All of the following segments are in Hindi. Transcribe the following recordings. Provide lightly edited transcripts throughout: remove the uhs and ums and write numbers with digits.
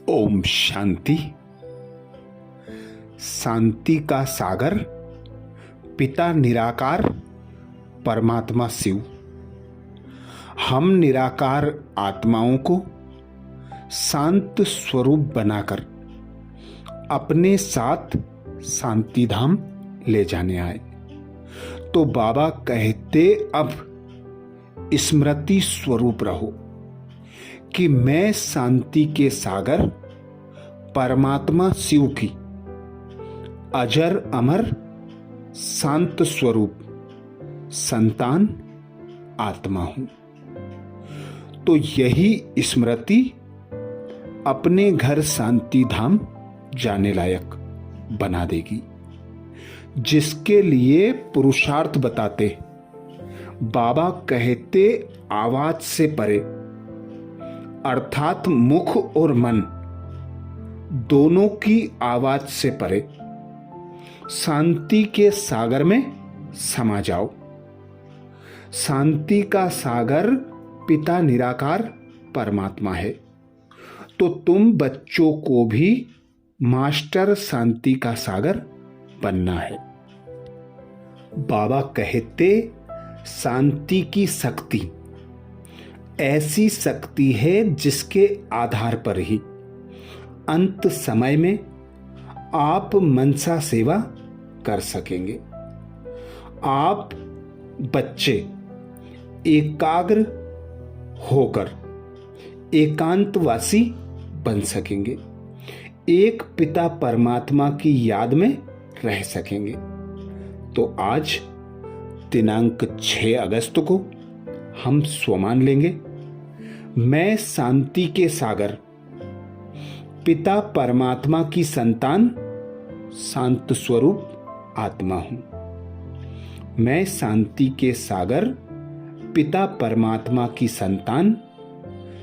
ओम शांति। शांति का सागर पिता निराकार परमात्मा शिव हम निराकार आत्माओं को शांत स्वरूप बनाकर अपने साथ शांति धाम ले जाने आए। तो बाबा कहते अब स्मृति स्वरूप रहो कि मैं शांति के सागर परमात्मा शिव की अजर अमर शांत स्वरूप संतान आत्मा हूं। तो यही स्मृति अपने घर शांति धाम जाने लायक बना देगी, जिसके लिए पुरुषार्थ बताते बाबा कहते आवाज से परे अर्थात मुख और मन दोनों की आवाज से परे शांति के सागर में समा जाओ। शांति का सागर पिता निराकार परमात्मा है। तो तुम बच्चों को भी मास्टर शांति का सागर बनना है। बाबा कहते शांति की शक्ति ऐसी शक्ति है जिसके आधार पर ही अंत समय में आप मनसा सेवा कर सकेंगे। आप बच्चे एकाग्र होकर एकांतवासी बन सकेंगे, एक पिता परमात्मा की याद में रह सकेंगे। तो आज दिनांक 6 अगस्त को हम स्वमान लेंगे, मैं शांति के सागर पिता परमात्मा की संतान शांत स्वरूप आत्मा हूं। मैं शांति के सागर पिता परमात्मा की संतान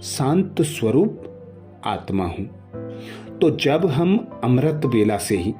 शांत स्वरूप आत्मा हूं। तो जब हम अमृत बेला से ही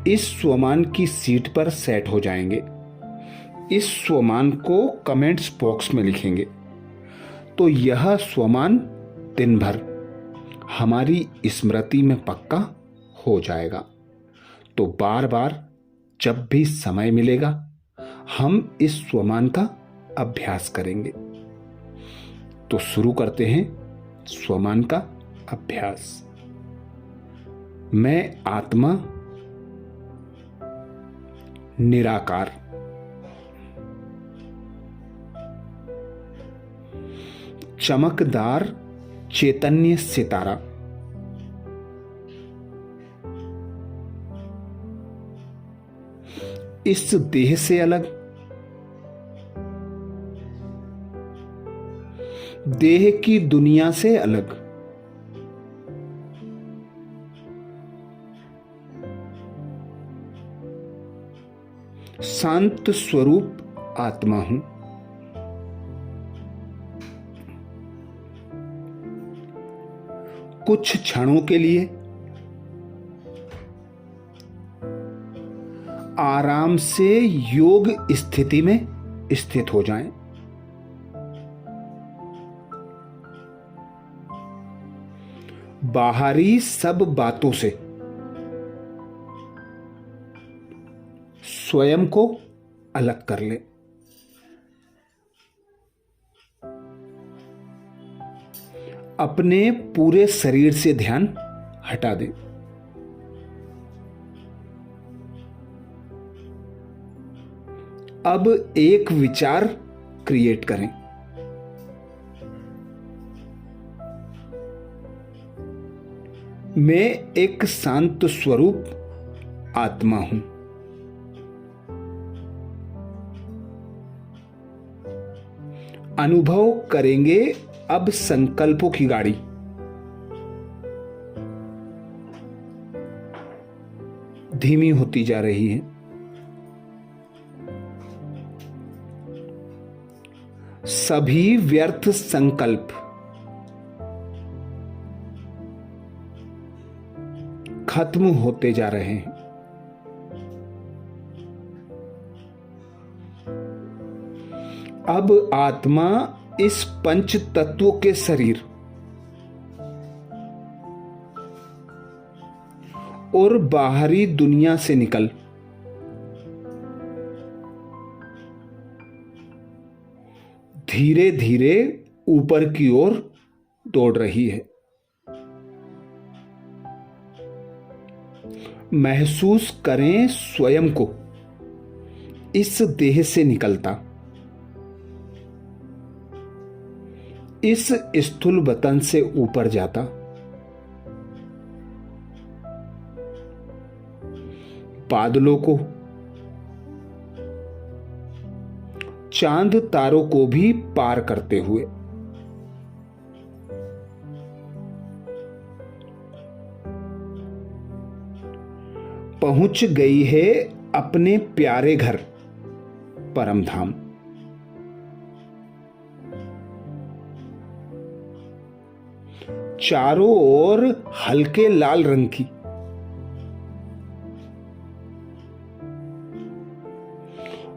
इस स्वमान की सीट पर सेट हो जाएंगे, इस स्वमान को कमेंट्स बॉक्स में लिखेंगे, तो यह स्वमान दिन भर हमारी स्मृति में पक्का हो जाएगा। तो बार बार जब भी समय मिलेगा हम इस स्वमान का अभ्यास करेंगे। तो शुरू करते हैं स्वमान का अभ्यास। मैं आत्मा निराकार चमकदार चैतन्य सितारा इस देह से अलग, देह की दुनिया से अलग, शांत स्वरूप आत्मा हूं। कुछ क्षणों के लिए आराम से योग स्थिति में स्थित हो जाएं। बाहरी सब बातों से स्वयं को अलग कर लें। अपने पूरे शरीर से ध्यान हटा दें। अब एक विचार क्रिएट करें। मैं एक शांत स्वरूप आत्मा हूं। अनुभव करेंगे अब संकल्पों की गाड़ी धीमी होती जा रही है। सभी व्यर्थ संकल्प खत्म होते जा रहे हैं। अब आत्मा इस पंच तत्वों के शरीर और बाहरी दुनिया से निकल धीरे धीरे ऊपर की ओर दौड़ रही है। महसूस करें स्वयं को इस देह से निकलता, इस स्थूल वतन से ऊपर जाता। बादलों को, चांद तारों को भी पार करते हुए। पहुंच गई है अपने प्यारे घर परम धाम। चारों ओर हल्के लाल रंग की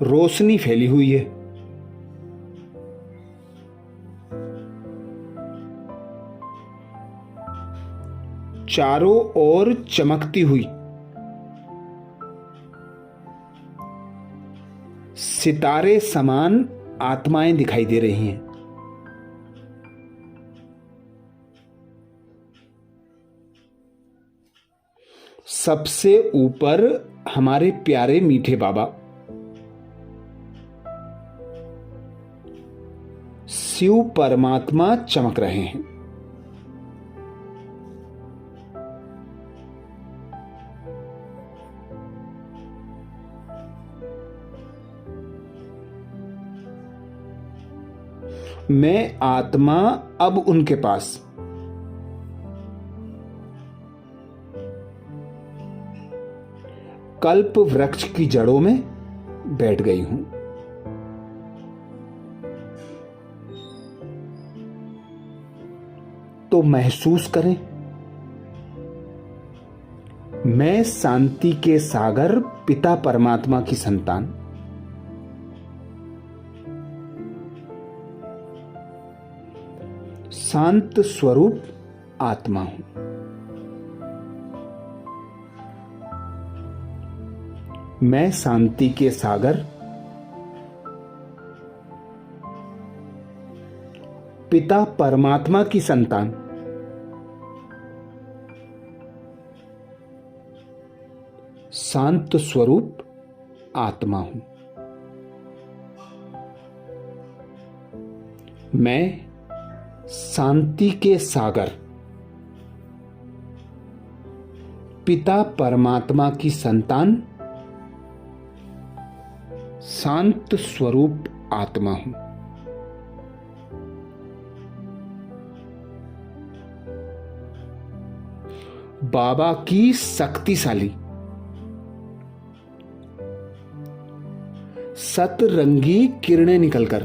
रोशनी फैली हुई है। चारों ओर चमकती हुई सितारे समान आत्माएं दिखाई दे रही हैं। सबसे ऊपर हमारे प्यारे मीठे बाबा शिव परमात्मा चमक रहे हैं। मैं आत्मा अब उनके पास कल्प वृक्ष की जड़ों में बैठ गई हूं। तो महसूस करें, मैं शांति के सागर पिता परमात्मा की संतान, शांत स्वरूप आत्मा हूं। मैं शांति के सागर पिता परमात्मा की संतान, शांत स्वरूप आत्मा हूं। मैं शांति के सागर पिता परमात्मा की संतान, शांत स्वरूप आत्मा हूं। बाबा की शक्तिशाली सतरंगी किरणें निकलकर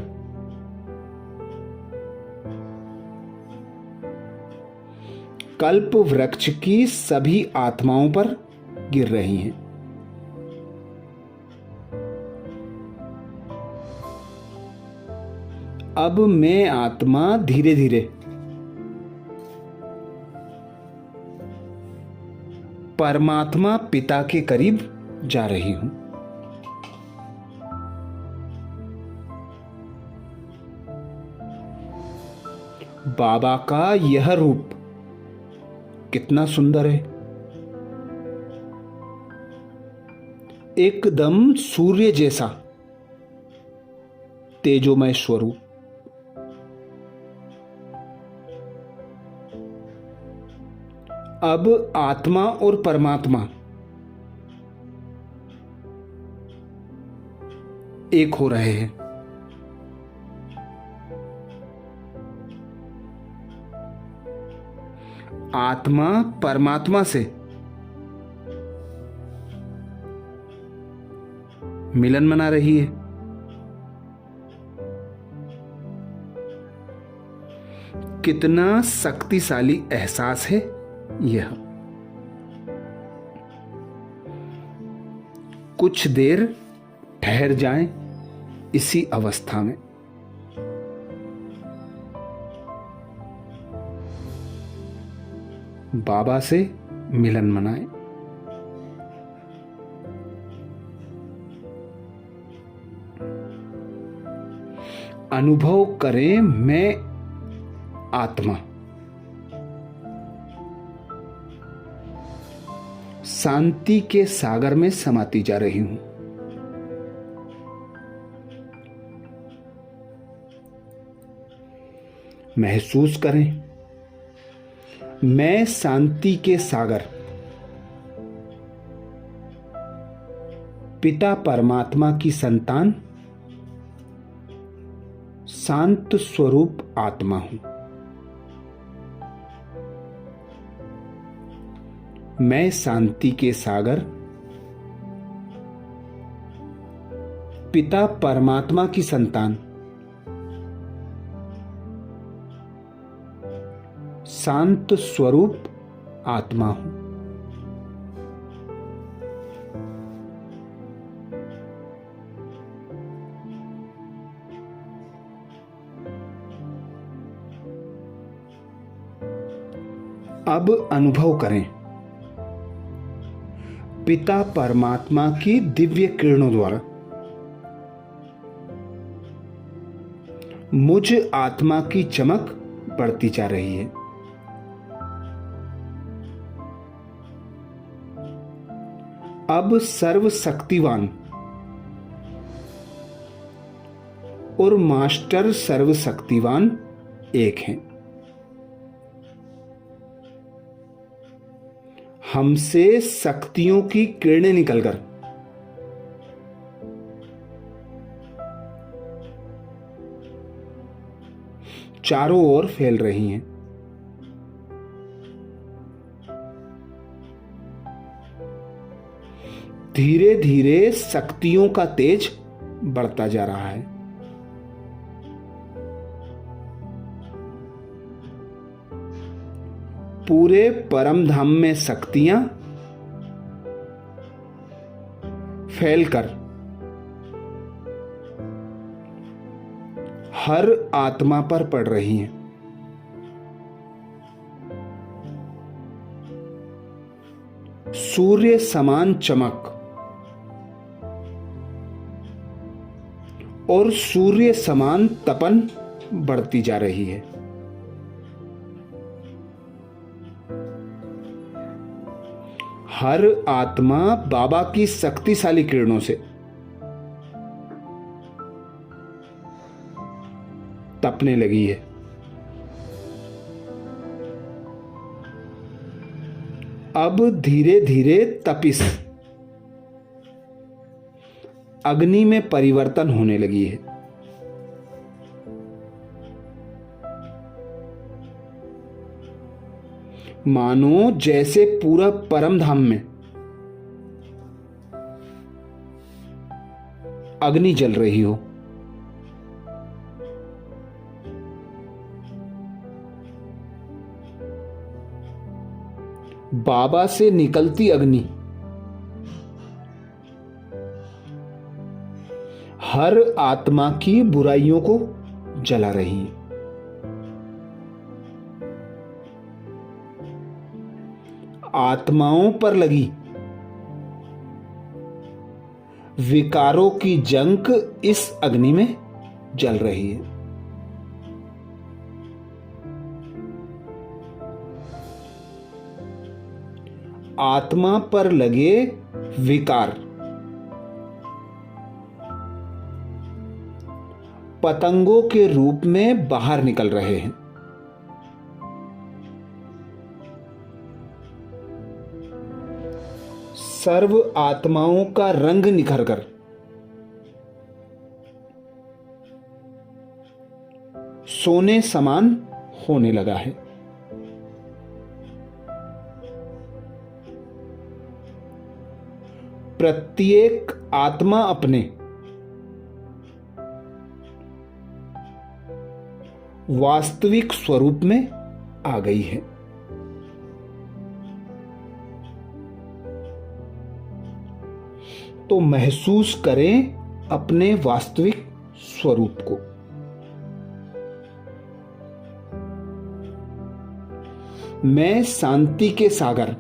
कल्प वृक्ष की सभी आत्माओं पर गिर रही हैं। अब मैं आत्मा धीरे धीरे परमात्मा पिता के करीब जा रही हूं। बाबा का यह रूप कितना सुंदर है। एकदम सूर्य जैसा तेजोमय स्वरूप। अब आत्मा और परमात्मा एक हो रहे हैं। आत्मा परमात्मा से मिलन मना रही है। कितना शक्तिशाली एहसास है यह। कुछ देर ठहर जाएं इसी अवस्था में। बाबा से मिलन मनाएं। अनुभव करें मैं आत्मा शांति के सागर में समाती जा रही हूं। महसूस करें मैं शांति के सागर पिता परमात्मा की संतान शांत स्वरूप आत्मा हूं। मैं शांति के सागर पिता परमात्मा की संतान शांत स्वरूप आत्मा हूं। अब अनुभव करें पिता परमात्मा की दिव्य किरणों द्वारा मुझ आत्मा की चमक बढ़ती जा रही है। अब सर्वशक्तिवान और मास्टर सर्वशक्तिवान एक हैं। हमसे शक्तियों की किरणें निकलकर चारों ओर फैल रही हैं। धीरे धीरे शक्तियों का तेज बढ़ता जा रहा है। पूरे परम धाम में शक्तियां फैलकर हर आत्मा पर पड़ रही हैं। सूर्य समान चमक और सूर्य समान तपन बढ़ती जा रही है। हर आत्मा बाबा की शक्तिशाली किरणों से तपने लगी है। अब धीरे धीरे तपिश अग्नि में परिवर्तन होने लगी है। मानो जैसे पूरा परम धाम में अग्नि जल रही हो। बाबा से निकलती अग्नि हर आत्मा की बुराइयों को जला रही है। आत्माओं पर लगी विकारों की जंग इस अग्नि में जल रही है। आत्मा पर लगे विकार पतंगों के रूप में बाहर निकल रहे हैं। सर्व आत्माओं का रंग निखर कर सोने समान होने लगा है। प्रत्येक आत्मा अपने वास्तविक स्वरूप में आ गई है। तो महसूस करें अपने वास्तविक स्वरूप को। मैं शांति के सागर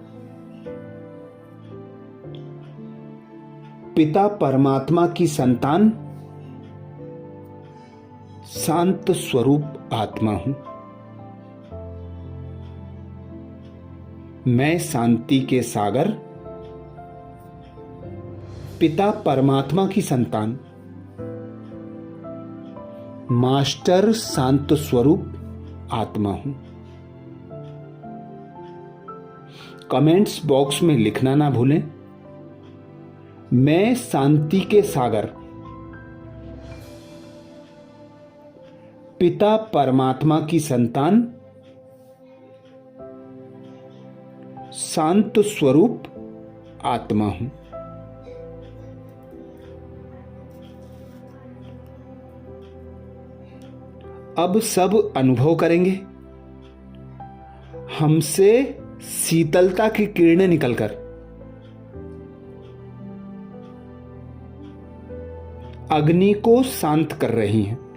पिता परमात्मा की संतान शांत स्वरूप आत्मा हूं। मैं शांति के सागर पिता परमात्मा की संतान मास्टर शांत स्वरूप आत्मा हूं। कमेंट्स बॉक्स में लिखना ना भूलें, मैं शांति के सागर पिता परमात्मा की संतान शांत स्वरूप आत्मा हूं। अब सब अनुभव करेंगे, हमसे शीतलता की किरणें निकलकर अग्नि को शांत कर रही हैं।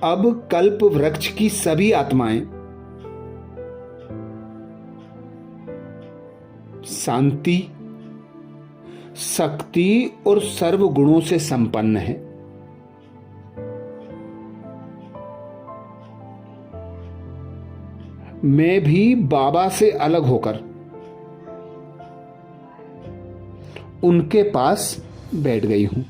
अब कल्प वृक्ष की सभी आत्माएं शांति, शक्ति और सर्व गुणों से संपन्न है। मैं भी बाबा से अलग होकर उनके पास बैठ गई हूं।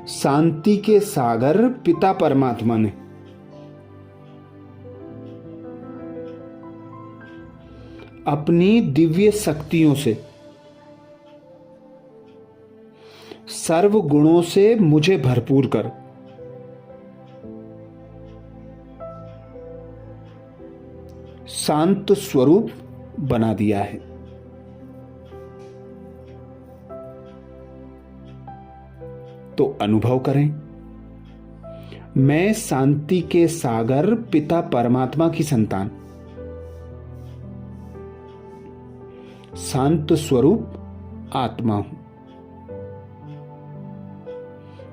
शांति के सागर पिता परमात्मा ने अपनी दिव्य शक्तियों से सर्व गुणों से मुझे भरपूर कर शांत स्वरूप बना दिया है। तो अनुभव करें, मैं शांति के सागर पिता परमात्मा की संतान शांत स्वरूप आत्मा हूं।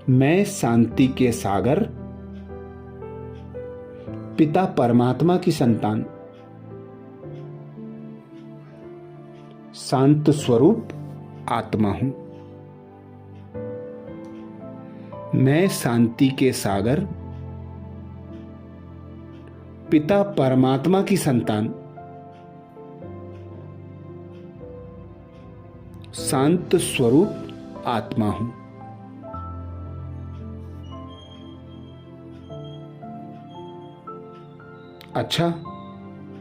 मैं शांति के सागर पिता परमात्मा की संतान शांत स्वरूप आत्मा हूं। मैं शांति के सागर पिता परमात्मा की संतान शांत स्वरूप आत्मा हूं। अच्छा,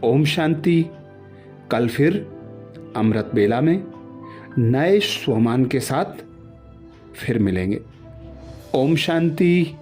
ओम शांति। कल फिर अमृत बेला में नए स्वमान के साथ फिर मिलेंगे। ओम शांति।